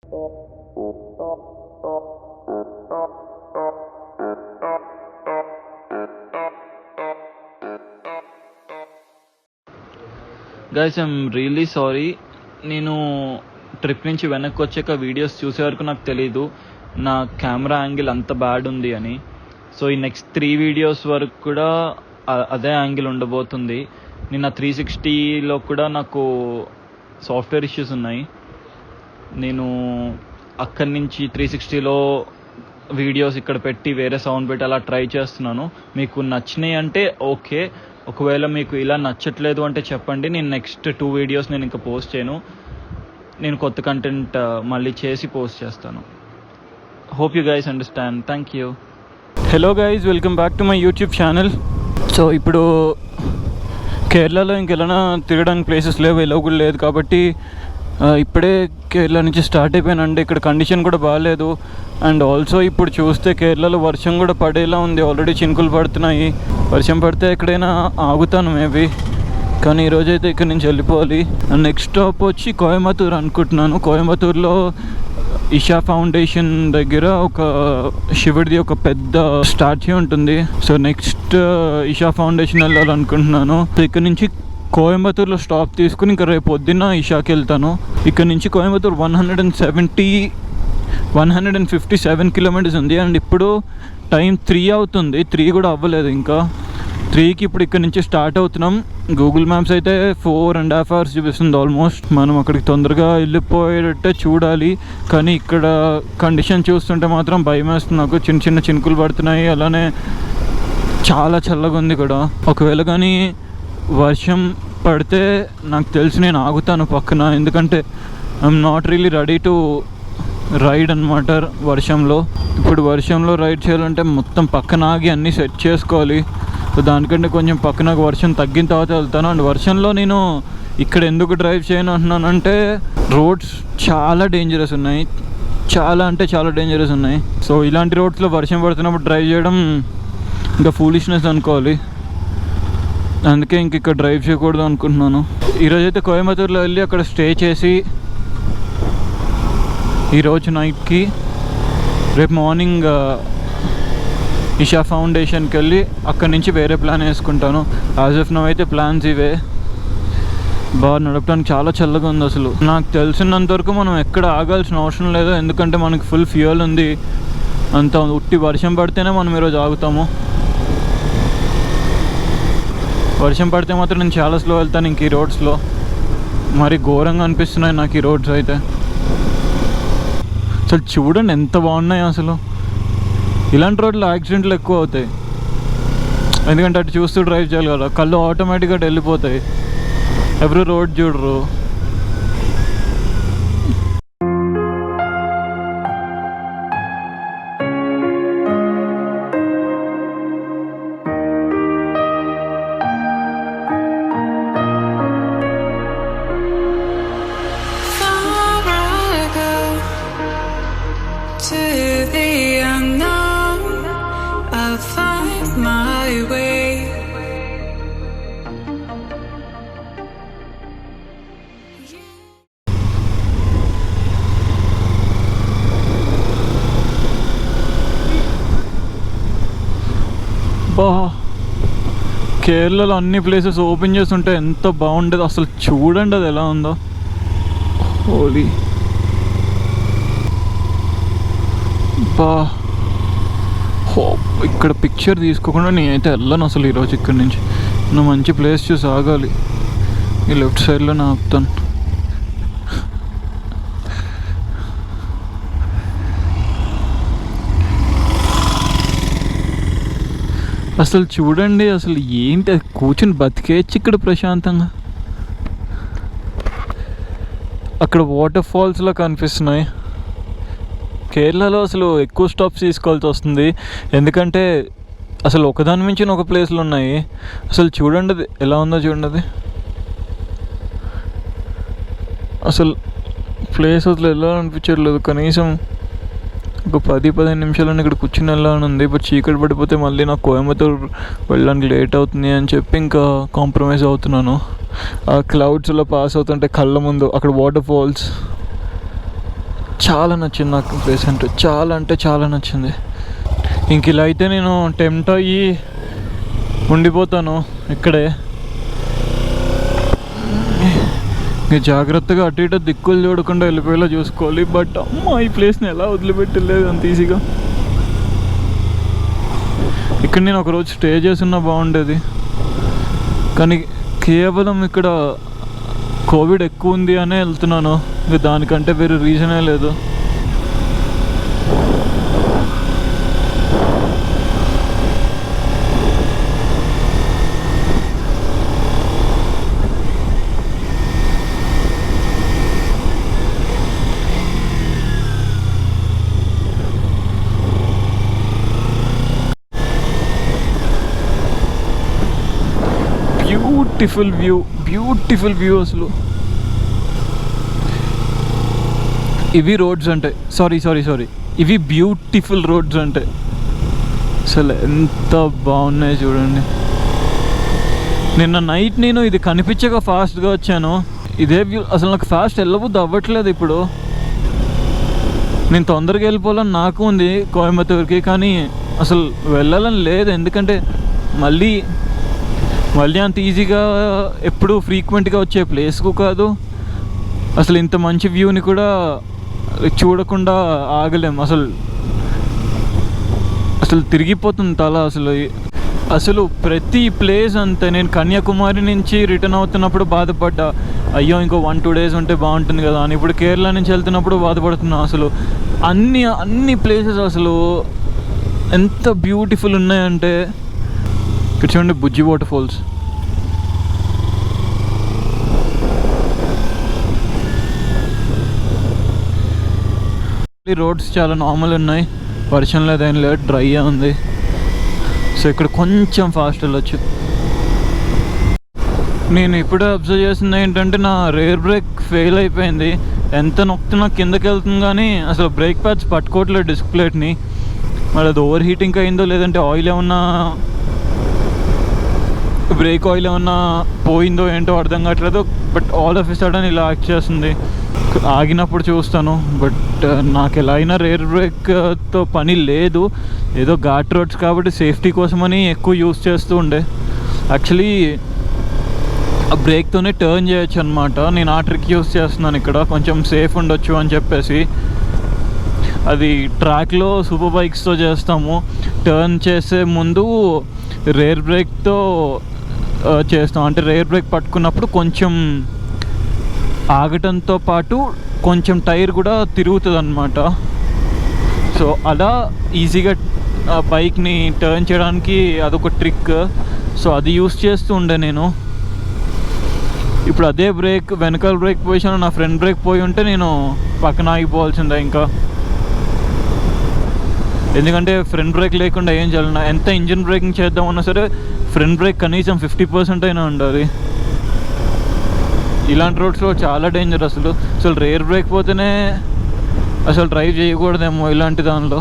Guys I'm really sorry. నేను trip నుంచి వెనక్కి వచ్చాక వీడియోస్ చూసే వరకు నాకు తెలీదు నా కెమెరా యాంగిల్ అంత బ్యాడ్ ఉంది అని. సో ఈ నెక్స్ట్ 3 వీడియోస్ వరకు కూడా అదే యాంగిల్ ఉండబోతుంది. నిన్న 360లో కూడా నాకు సాఫ్ట్వేర్ ఇష్యూస్ ఉన్నాయి. నేను అక్కడి నుంచి 360లో వీడియోస్ ఇక్కడ పెట్టి వేరే సౌండ్ పెట్టి అలా ట్రై చేస్తున్నాను. మీకు నచ్చినాయి అంటే ఓకే, ఒకవేళ మీకు ఇలా నచ్చట్లేదు అంటే చెప్పండి. నేను నెక్స్ట్ 2 వీడియోస్ నేను ఇంకా పోస్ట్ చేయను. నేను కొత్త కంటెంట్ మళ్ళీ చేసి పోస్ట్ చేస్తాను. Hope you guys understand. Thank you. Hello guys, welcome back to my YouTube channel. So ఇప్పుడు కేరళలో ఇంకెలా తిరగడానికి ప్లేసెస్ లేవు, ఎలా కూడా లేదు కాబట్టి ఇప్పుడే కేరళ నుంచి స్టార్ట్ అయిపోయానండి. ఇక్కడ కండిషన్ కూడా బాగాలేదు. అండ్ ఆల్సో ఇప్పుడు చూస్తే కేరళలో వర్షం కూడా పడేలా ఉంది. ఆల్రెడీ చినుకులు పడుతున్నాయి. వర్షం పడితే ఎక్కడైనా ఆగుతాను మేబీ, కానీ ఈరోజు అయితే ఇక్కడ నుంచి వెళ్ళిపోవాలి. అండ్ నెక్స్ట్ స్టాప్ వచ్చి కోయంబత్తూర్ అనుకుంటున్నాను. కోయంబత్తూర్లో ఇషా ఫౌండేషన్ దగ్గర ఒక శివుడిది ఒక పెద్ద స్టాచ్యూ ఉంటుంది. సో నెక్స్ట్ ఇషా ఫౌండేషన్ వెళ్ళాలనుకుంటున్నాను. సో ఇక్కడ నుంచి కోయంబత్తూర్లో స్టాప్ తీసుకుని ఇంకా రేపు పొద్దున్న ఇషాకి వెళ్తాను. ఇక్కడ నుంచి కోయంబత్తూర్ 157 కిలోమీటర్స్ ఉంది. అండ్ ఇప్పుడు టైం 3 అవుతుంది. 3 కూడా అవ్వలేదు ఇంకా. 3కి ఇప్పుడు ఇక్కడ నుంచి స్టార్ట్ అవుతున్నాం. గూగుల్ మ్యాప్స్ అయితే 4.5 hours చూపిస్తుంది ఆల్మోస్ట్. మనం అక్కడికి తొందరగా వెళ్ళిపోయేటట్టే చూడాలి. కానీ ఇక్కడ కండిషన్ చూస్తుంటే మాత్రం భయం వేస్తుంది నాకు. చిన్న చిన్న చినుకులు పడుతున్నాయి, అలానే చాలా చల్లగా ఉంది కూడా. ఒకవేళ కానీ వర్షం పడితే నాకు తెలిసి నేను ఆగుతాను పక్కన, ఎందుకంటే I'm not really ready to ride అనమాట వర్షంలో. ఇప్పుడు వర్షంలో రైడ్ చేయాలంటే మొత్తం పక్కన ఆగి అన్నీ సెట్ చేసుకోవాలి. సో దానికంటే కొంచెం పక్కన వర్షం తగ్గిన తర్వాత వెళ్తాను. అండ్ వర్షంలో నేను ఇక్కడ ఎందుకు డ్రైవ్ చేయను అంటున్నానంటే రోడ్స్ చాలా డేంజరస్ ఉన్నాయి, చాలా అంటే చాలా డేంజరస్ ఉన్నాయి. సో ఇలాంటి రోడ్స్లో వర్షం పడుతున్నప్పుడు డ్రైవ్ చేయడం ఇంకా ఫూలిష్నెస్ అనుకోవాలి. అందుకే ఇంక ఇక్కడ డ్రైవ్ చేయకూడదు అనుకుంటున్నాను. ఈరోజైతే కోయంబత్తూర్లో వెళ్ళి అక్కడ స్టే చేసి ఈరోజు నైట్కి రేపు మార్నింగ్ ఇషా ఫౌండేషన్కి వెళ్ళి అక్కడి నుంచి వేరే ప్లాన్ వేసుకుంటాను. యాజ్ ఆఫ్ నౌ అయితే ప్లాన్స్ ఇవే. బాగా నడపడానికి చాలా చల్లగా ఉంది. అసలు నాకు తెలిసినంత వరకు మనం ఎక్కడ ఆగాల్సిన అవసరం లేదు, ఎందుకంటే మనకి ఫుల్ ఫ్యూయల్ ఉంది. అంత ఉట్టి వర్షం పడితేనే మనం ఈరోజు ఆగుతాము. వర్షం పడితే మాత్రం నేను చాలా స్లో వెళ్తాను ఇంక ఈ రోడ్స్లో. మరి ఘోరంగా అనిపిస్తున్నాయి నాకు ఈ రోడ్స్ అయితే. అసలు చూడండి ఎంత బాగున్నాయి. అసలు ఇలాంటి రోడ్లు యాక్సిడెంట్లు ఎక్కువ అవుతాయి, ఎందుకంటే అటు చూస్తూ డ్రైవ్ చేయాలి కదా. కళ్ళు ఆటోమేటిక్గా వెళ్ళిపోతాయి, ఎవరు రోడ్ చూడరు. కేరళలో అన్ని ప్లేసెస్ ఓపెన్ చేస్తుంటే ఎంత బాగుండేది అసలు. చూడండి అది ఎలా ఉందో. హోలీ బా, ఇక్కడ పిక్చర్ తీసుకోకుండా నేనైతే వెళ్ళను అసలు ఈరోజు. ఇక్కడి నుంచి నువ్వు మంచి ప్లేస్ చూసి ఆగాలి. ఈ లెఫ్ట్ సైడ్లో నా ఆపుతాను. అసలు చూడండి, అసలు ఏంటి కూర్చొని బతికేయచ్చు ఇక్కడ ప్రశాంతంగా. అక్కడ వాటర్ ఫాల్స్లా కనిపిస్తున్నాయి. కేరళలో అసలు ఎక్కువ స్టాప్స్ తీసుకోవాల్సి వస్తుంది, ఎందుకంటే అసలు ఒకదాని మించిన ఒక ప్లేస్లు ఉన్నాయి. అసలు చూడండి అది ఎలా ఉందో చూడండి. అది అసలు ప్లేస్ అసలు ఎలా అనిపించట్లేదు. కనీసం ఒక 10-15 నిమిషాలని ఇక్కడ కూర్చుని వెళ్ళాలని ఉంది. బట్ చీకటి పడిపోతే మళ్ళీ నాకు కోయంబత్తూర్ వెళ్ళడానికి లేట్ అవుతుంది అని చెప్పి ఇంకా కాంప్రమైజ్ అవుతున్నాను. ఆ క్లౌడ్స్లో పాస్ అవుతుంటే కళ్ళ ముందు అక్కడ వాటర్ ఫాల్స్ చాలా నచ్చింది నాకు ప్లేస్ అంటే చాలా నచ్చింది. ఇంక ఇలా అయితే నేను టెంప్ట్ అయ్యి ఉండిపోతాను ఇక్కడే. ఇంక జాగ్రత్తగా అటు ఇటు దిక్కులు చూడకుండా వెళ్ళిపోయేలా చూసుకోవాలి. బట్ అమ్మ ఈ ప్లేస్ని ఎలా వదిలిపెట్టలేదు అంత ఈజీగా. ఇక్కడ నేను ఒకరోజు స్టే చేస్తున్నా బాగుండేది, కానీ కేవలం ఇక్కడ కోవిడ్ ఎక్కువ ఉంది అనే వెళ్తున్నాను. ఇంక దానికంటే వేరే రీజనే లేదు. బ్యూటిఫుల్ వ్యూ అసలు. ఇవి రోడ్స్ అంటే సారీ ఇవి బ్యూటిఫుల్ రోడ్స్ అంటే అసలు ఎంత బాగున్నాయి చూడండి. నిన్న నైట్ నేను ఇది కనిపించక ఫాస్ట్గా వచ్చాను. ఇదే వ్యూ అసలు నాకు ఫాస్ట్ వెళ్ళబుద్ది అవ్వట్లేదు ఇప్పుడు. నేను తొందరగా వెళ్ళిపోవాలని నాకు ఉంది కోయంబత్తూర్కి, కానీ అసలు వెళ్ళాలని లేదు. ఎందుకంటే మళ్ళీ అంత ఈజీగా ఎప్పుడు ఫ్రీక్వెంట్గా వచ్చే ప్లేస్కు కాదు. అసలు ఇంత మంచి వ్యూని కూడా చూడకుండా ఆగలేం. అసలు తిరిగిపోతుంది తల. అసలు ప్రతి ప్లేస్ అంతే. నేను కన్యాకుమారి నుంచి రిటర్న్ అవుతున్నప్పుడు బాధపడ్డా, అయ్యో ఇంకో 1-2 days ఉంటే బాగుంటుంది కదా అని. ఇప్పుడు కేరళ నుంచి వెళ్తున్నప్పుడు బాధపడుతున్నా. అసలు అన్ని ప్లేసెస్ అసలు ఎంత బ్యూటిఫుల్ ఉన్నాయంటే. ఇక్కడ చూడండి బుజ్జి వాటర్ ఫాల్స్. రోడ్స్ చాలా నార్మల్ ఉన్నాయి, వర్షం లేదు ఏం లేదు, డ్రైగా ఉంది. సో ఇక్కడ కొంచెం ఫాస్ట్ వెళ్ళొచ్చు. నేను ఇప్పుడే అబ్జర్వ్ చేసింది ఏంటంటే నా రేర్ బ్రేక్ ఫెయిల్ అయిపోయింది. ఎంత నొక్కుతున్నా కిందకి వెళ్తుంది కానీ అసలు బ్రేక్ ప్యాడ్స్ పట్టుకోవట్లేదు డిస్క్ ప్లేట్ని. మరి అది ఓవర్ హీటింగ్ అయిందో లేదంటే ఆయిల్ ఏమన్నా బ్రేక్ ఆయిల్ ఏమన్నా పోయిందో ఏంటో అర్థం కావట్లేదు. But all of a sudden ఇలా యాక్ట్ చేస్తుంది. ఆగినప్పుడు చూస్తాను. బట్ నాకు ఎలా అయినా రేర్ బ్రేక్తో పని లేదు. ఏదో ఘాట్ రోడ్స్ కాబట్టి సేఫ్టీ కోసమని ఎక్కువ యూస్ చేస్తూ ఉండే. యాక్చువల్లీ ఆ బ్రేక్తోనే టర్న్ చేయొచ్చు అనమాట. నేను ఆ ట్రిక్ యూస్ చేస్తున్నాను ఇక్కడ, కొంచెం సేఫ్ ఉండొచ్చు అని చెప్పేసి. అది ట్రాక్లో సూపర్ బైక్స్తో చేస్తాము. టర్న్ చేసే ముందు రేర్ బ్రేక్తో చేస్తాం. అంటే రేర్ బ్రేక్ పట్టుకున్నప్పుడు కొంచెం ఆగటంతో పాటు కొంచెం టైర్ కూడా తిరుగుతుంది అన్నమాట. సో అలా ఈజీగా బైక్ని టర్న్ చేయడానికి అదొక ట్రిక్. సో అది యూస్ చేస్తూ ఉండే నేను. ఇప్పుడు అదే బ్రేక్ వెనకాల బ్రేక్ పొజిషన్లో నా ఫ్రంట్ బ్రేక్ పోయి ఉంటే నేను పక్కన ఆగిపోవాల్సిందే ఇంకా. ఎందుకంటే ఫ్రంట్ బ్రేక్ లేకుండా ఏం చేయాలన్నా, ఎంత ఇంజిన్ బ్రేకింగ్ చేద్దామన్నా సరే ఫ్రంట్ బ్రేక్ కనీసం 50% అయినా ఉండాలి. ఇలాంటి రోడ్స్లో చాలా డేంజర్ అసలు. రేర్ బ్రేక్ పోతేనే అసలు డ్రైవ్ చేయకూడదేమో ఇలాంటి దానిలో.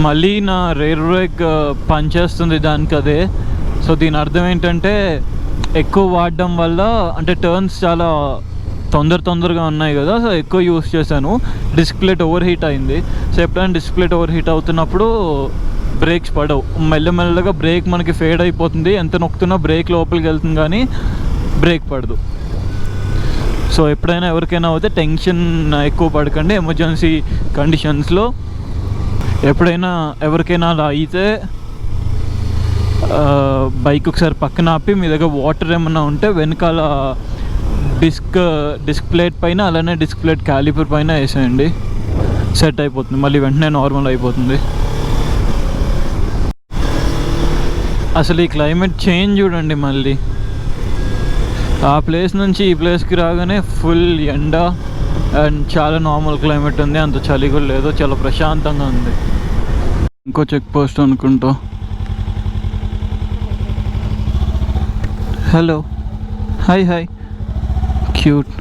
మళ్ళీ నా రేర్ బ్రేక్ పనిచేస్తుంది దానికి అదే. సో దీని అర్థం ఏంటంటే ఎక్కువ వాడడం వల్ల, అంటే టర్న్స్ చాలా తొందరగా ఉన్నాయి కదా, సో ఎక్కువ యూస్ చేశాను. డిస్క్ ప్లేట్ ఓవర్ హీట్ అయింది. సో ఎప్పుడైనా డిస్క్ ప్లేట్ ఓవర్ హీట్ అవుతున్నప్పుడు బ్రేక్స్ పడవు. మెల్లమెల్లగా బ్రేక్ మనకి ఫేడ్ అయిపోతుంది. ఎంత నొక్కుతున్నా బ్రేక్ లోపలికి వెళ్తుంది కానీ బ్రేక్ పడదు. సో ఎప్పుడైనా ఎవరికైనా అవుతే టెన్షన్ ఎక్కువ పడకండి. ఎమర్జెన్సీ కండిషన్స్లో ఎప్పుడైనా ఎవరికైనా అలా అయితే బైక్ ఒకసారి పక్కన ఆపి మీ దగ్గర వాటర్ ఏమన్నా ఉంటే వెనకాల డిస్క్ ప్లేట్ పైన, అలానే డిస్క్ ప్లేట్ క్యాలిపర్ పైన వేసేయండి. సెట్ అయిపోతుంది, మళ్ళీ వెంటనే నార్మల్ అయిపోతుంది. అసలు ఈ క్లైమేట్ చేంజ్ చూడండి. మళ్ళీ ఆ ప్లేస్ నుంచి ఈ ప్లేస్కి రాగానే ఫుల్ ఎండ అండ్ చాలా నార్మల్ క్లైమేట్ ఉంది. అంత చలి కూడా లేదు, చాలా ప్రశాంతంగా ఉంది. ఇంకో చెక్ పోస్ట్ అనుకుంటా. Hello, hi cute.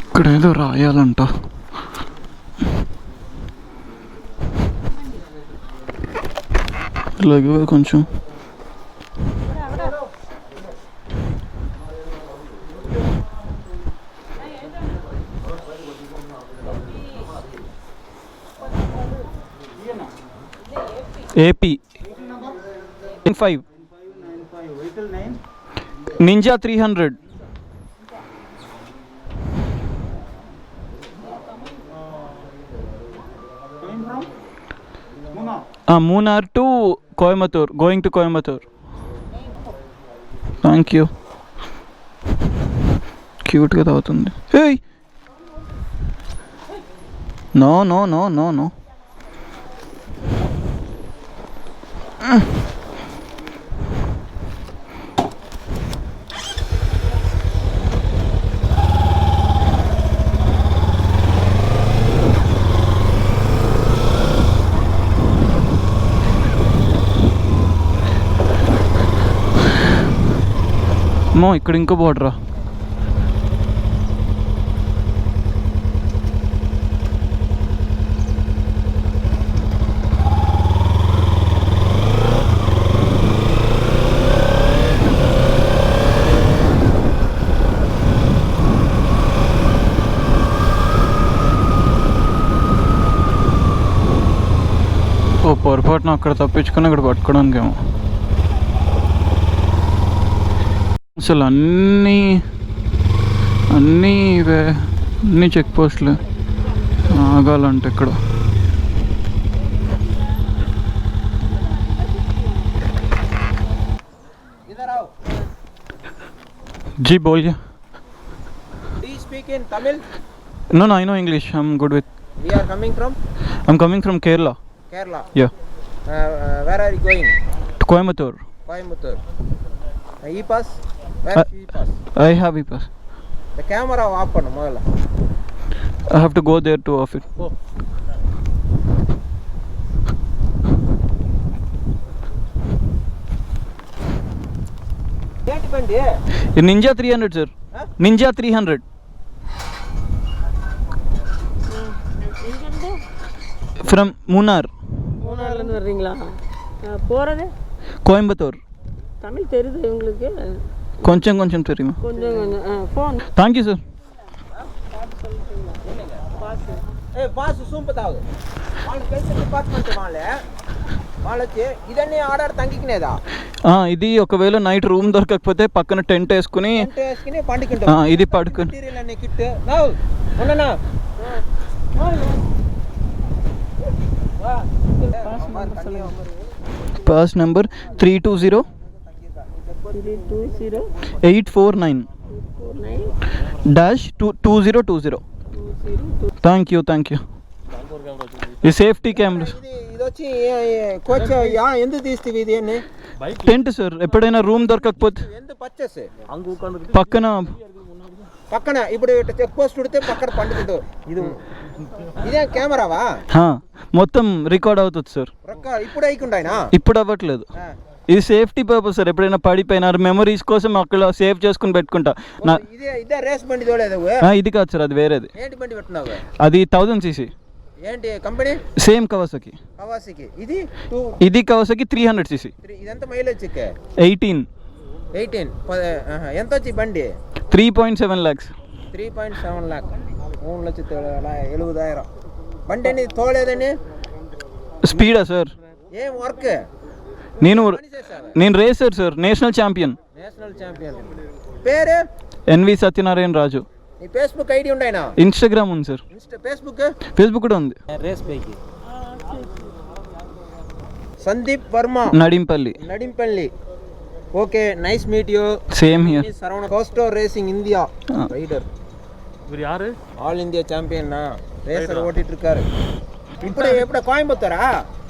ఇక్కడ ఏదో రాయాలంట. అలాగే కొంచెం AP 5 Ninja 300 Munnar to Coimbatore, going to Coimbatore. Thank you. Cute గా అవుతుంది. Hey, no. అమ్మో ఇక్కడ ఇంకో బోర్డరా. ఓ పొరపాటున అక్కడ తప్పించుకొని ఇక్కడ పట్టుకోవడానికేమో. అసలు అన్నీ చెక్ పోస్టులు ఆగాలంటే ఇక్కడ. जी बोलिए. Do you speak in Tamil? No, I know English. I'm good with. We are coming from I'm coming from Kerala. Kerala. Yeah. Where are you going? To Coimbatore. Coimbatore. E-pass? Where is E-pass? I have e-pass. The camera off pannu modala. I have to go there to off it. Oh. ఏంటి బండి? Ninja 300 sir. Huh? Ninja 300. From Munnar. மூணாறுல இருந்து வர்றீங்களா? போறது Coimbatore. Tamil தெரியுது உங்களுக்கு? కొంచెం தெரியுமா? கொஞ்சம் ஃபோன். Thank you sir. పాస్ సూంపుతావు వాళ్ళు కలిసి డిపార్ట్మెంట్ వాళ్ళకి ఇదన్నీ ఆర్డర్ తగ్గికినేదా? ఇది ఒకవేళ నైట్ రూమ్ దొరకకపోతే పక్కన టెంట్ వేసుకుని పండుకుంటా ఇది పడుకుని మెటీరియల్ అన్ని కిట్ నౌ ఉన్ననా పాస్ నెంబర్ 320 849 -2020. థ్యాంక్ యూ ఈ సేఫ్టీ కెమెరాస్. ఇది వచ్చి కోచ్ ఎందుకు తీస్తీవి ఇది అన్ని టెంట్ సార్, ఎప్పుడైనా రూమ్ దొరకకపోతే ఎందుకు పర్చేస్ పక్కన ఇప్పుడు చెక్ పోస్ట్ ఉడితే పక్కన పండుకుంటావు. ఇదే కెమెరావా? మొత్తం రికార్డ్ అవుతుంది సార్. ఇప్పుడు అయ్యకుండాయినా? ఇప్పుడు అవ్వట్లేదు. ఇది సేఫ్టీ పర్పస్ సార్. ఎప్పుడైనా పడిపోయినా మెమరీస్ కోసం అక్కడ సేవ్ చేసుకుని పెట్టుకుంటా. ఇదే రేస్ బండి చూడలేదు? ఇది కాదు సార్, అది వేరేది. ఏంటి బండి పెట్టినావు? అది 1000cc. ఏంటి కంపెనీ? Same Kawasaki. ఇది కవాసకి 300cc. ఇదంతా మైలేజ్ 18 ఎంత వచ్చి బండి? 3.7 lakhs. 3.7 lakh 3,70,000 బండి అని తోలేదని. స్పీడా సార్? ఏం వర్క్? నేను రేసర్ సార్, నేషనల్ ఛాంపియన్. పేరు? NV సత్యనారాయణ రాజు. నీ ఫేస్బుక్ ఐడి ఉండైనా? ఇన్స్టాగ్రామ్ ఉంది సార్. ఫేస్బుక్ కూడా ఉంది. Race bike Sandeep Varma, Nadimpalli. Okay, nice meet you. Same here. Saravana கோஸ்டோ ரேசிங் இந்தியா ரைடர். இவர் யாரு? ஆல் இந்தியா சாம்பியன் ரேசர் ஓட்டிட்டு இருக்காரு. ఇప్పుడు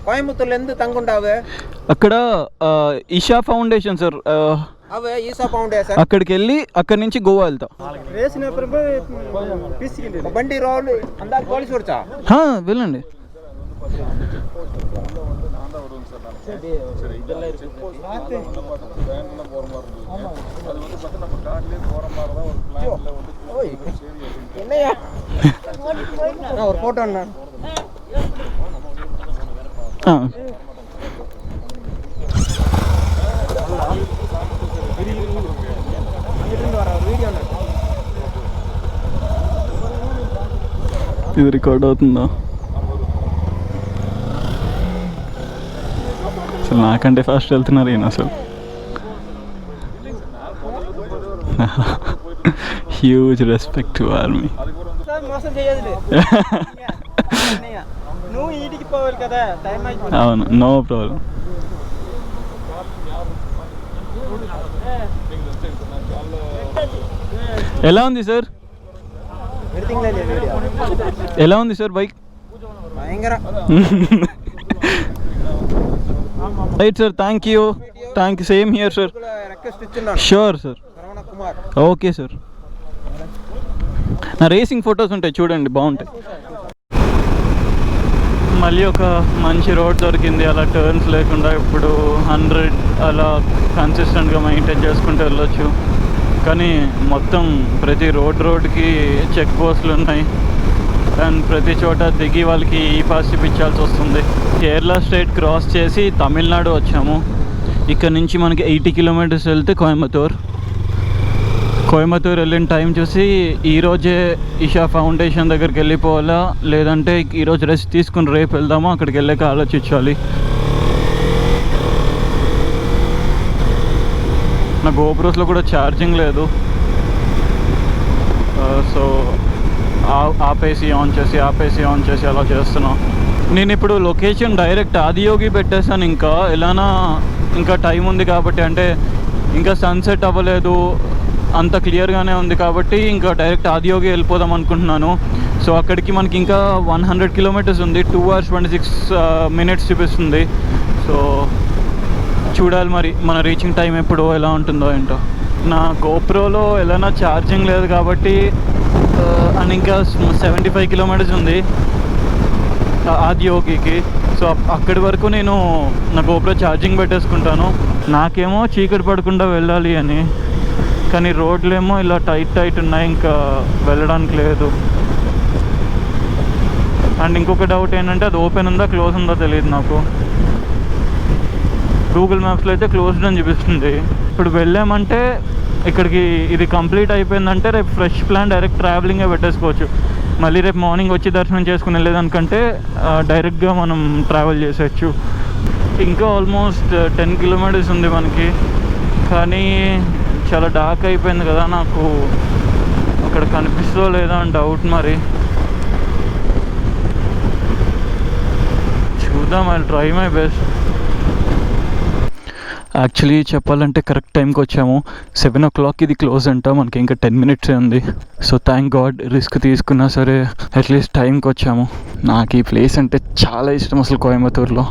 కోయంబత్తూర్లో ఎందు తంగుండావు? అక్కడ ఈషా ఫౌండేషన్ సార్. అవే ఈషా ఫౌండేషన్. అక్కడికి వెళ్ళి అక్కడి నుంచి గోవా వెళ్తా. బండి రోల్ అందా పోలీసు వచ్చా? వెళ్ళండి. ஒரு போட்டோ ఇది రికార్డ్ అవుతుందా? అసలు నాకంటే ఫాస్ట్ వెళ్తున్నారు ఈయన అసలు. Huge respect to army. అవును, నో ప్రాబ్లం. ఎలా ఉంది సార్? ఎలా ఉంది sir bike? Right sir, thank you same here sir. Sure sir, okay sir. నా రేసింగ్ ఫొటోస్ ఉంటాయి చూడండి, బాగుంటాయి. మళ్ళీ ఒక మంచి రోడ్ దొరికింది, అలా టర్న్స్ లేకుండా. ఇప్పుడు 100 అలా కన్సిస్టెంట్గా మెయింటైన్ చేసుకుంటూ వెళ్ళొచ్చు. కానీ మొత్తం ప్రతి రోడ్కి చెక్ పోస్టులు ఉన్నాయి, అండ్ ప్రతి చోట దిగి వాళ్ళకి ఈ పాస్ చూపించాల్సి వస్తుంది. కేరళ స్టేట్ క్రాస్ చేసి తమిళనాడు వచ్చాము. ఇక్కడ నుంచి మనకి 80 కిలోమీటర్స్ వెళ్తే కోయంబత్తూర్ వెళ్ళిన టైం చూసి ఈరోజే ఇషా ఫౌండేషన్ దగ్గరికి వెళ్ళిపోవాలా, లేదంటే ఈరోజు రెస్ట్ తీసుకుని రేపు వెళ్దామో అక్కడికి వెళ్ళాక ఆలోచించాలి. నా గోప్రోస్లో కూడా ఛార్జింగ్ లేదు, సో ఆపేసి ఆన్ చేసి అలా చేస్తున్నాం. నేను ఇప్పుడు లొకేషన్ డైరెక్ట్ ఆదియోగి పెట్టేశాను. ఇంకా టైం ఉంది కాబట్టి, అంటే ఇంకా సన్సెట్ అవ్వలేదు, అంత క్లియర్గానే ఉంది కాబట్టి ఇంకా డైరెక్ట్ ఆదియోగి వెళ్ళిపోదాం అనుకుంటున్నాను. సో అక్కడికి మనకి ఇంకా 100 కిలోమీటర్స్ ఉంది, 2 hours 26 minutes చూపిస్తుంది. సో చూడాలి మరి మన రీచింగ్ టైం ఎప్పుడు ఎలా ఉంటుందో ఏంటో. నా గోప్రోలో ఎలా ఛార్జింగ్ లేదు కాబట్టి, అండ్ ఇంకా 75 కిలోమీటర్స్ ఉంది ఆదియోగికి. సో అక్కడి వరకు నేను నా గోప్రో ఛార్జింగ్ పెట్టేసుకుంటాను. నాకేమో చీకటి పడకుండా వెళ్ళాలి అని, కానీ రోడ్లేమో ఇలా టైట్ ఉన్నాయి, ఇంకా వెళ్ళడానికి లేదు. అండ్ ఇంకొక డౌట్ ఏంటంటే అది ఓపెన్ ఉందా క్లోజ్ ఉందో తెలియదు నాకు. గూగుల్ మ్యాప్స్లో అయితే క్లోజ్డ్ అని చూపిస్తుంది. ఇప్పుడు వెళ్ళామంటే ఇక్కడికి ఇది కంప్లీట్ అయిపోయిందంటే రేపు ఫ్రెష్ ప్లాన్ డైరెక్ట్ ట్రావెలింగే పెట్టేసుకోవచ్చు. మళ్ళీ రేపు మార్నింగ్ వచ్చి దర్శనం చేసుకుని వెళ్ళేదానికంటే డైరెక్ట్గా మనం ట్రావెల్ చేసేయచ్చు. ఇంకా ఆల్మోస్ట్ 10 కిలోమీటర్స్ ఉంది మనకి, కానీ చాలా డార్క్ అయిపోయింది కదా, నాకు అక్కడ కనిపిస్తుందో లేదా అని డౌట్. మరి చూద్దాం, I try my best. Actually చెప్పాలంటే కరెక్ట్ టైంకి వచ్చాము. 7 o'clock ఇది క్లోజ్ అంట, మనకి ఇంకా 10 minutes ఉంది. సో థ్యాంక్ గాడ్, రిస్క్ తీసుకున్నా సరే అట్లీస్ట్ టైంకి వచ్చాము. నాకు ఈ ప్లేస్ అంటే చాలా ఇష్టం అసలు కోయంబత్తూర్లో.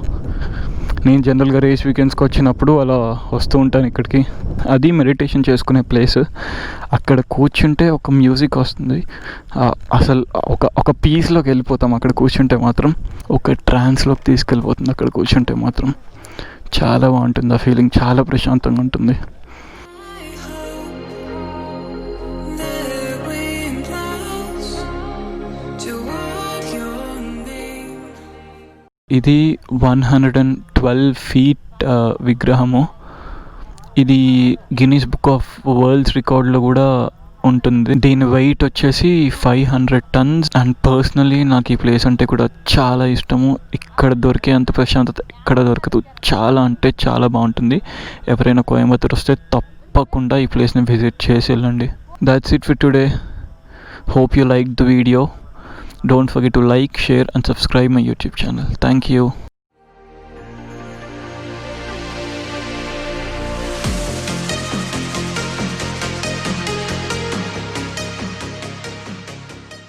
నేను జనరల్గా రేస్ వీకెండ్స్కి వచ్చినప్పుడు అలా వస్తూ ఉంటాను ఇక్కడికి. అది మెడిటేషన్ చేసుకునే ప్లేస్. అక్కడ కూర్చుంటే ఒక మ్యూజిక్ వస్తుంది, అసలు ఒక పీస్లోకి వెళ్ళిపోతాం. అక్కడ కూర్చుంటే మాత్రం ఒక ట్రాన్స్లోకి తీసుకెళ్ళిపోతుంది. అక్కడ కూర్చుంటే మాత్రం చాలా బాగుంటుంది, ఆ ఫీలింగ్ చాలా ప్రశాంతంగా ఉంటుంది. ఇది 112 feet విగ్రహము. ఇది గిన్నీస్ బుక్ ఆఫ్ వరల్డ్స్ రికార్డ్లో కూడా ఉంటుంది. దీని వెయిట్ వచ్చేసి 500 tons. అండ్ పర్సనలీ నాకు ఈ ప్లేస్ అంటే కూడా చాలా ఇష్టము. ఇక్కడ దొరికే అంత ప్రశాంతత ఇక్కడ దొరకదు. చాలా అంటే చాలా బాగుంటుంది. ఎవరైనా కోయంబత్తూర్ వస్తే తప్పకుండా ఈ ప్లేస్ని విజిట్ చేసి వెళ్ళండి. That's it for today. Hope you like the video. Don't forget to like, share and subscribe my YouTube channel. Thank you.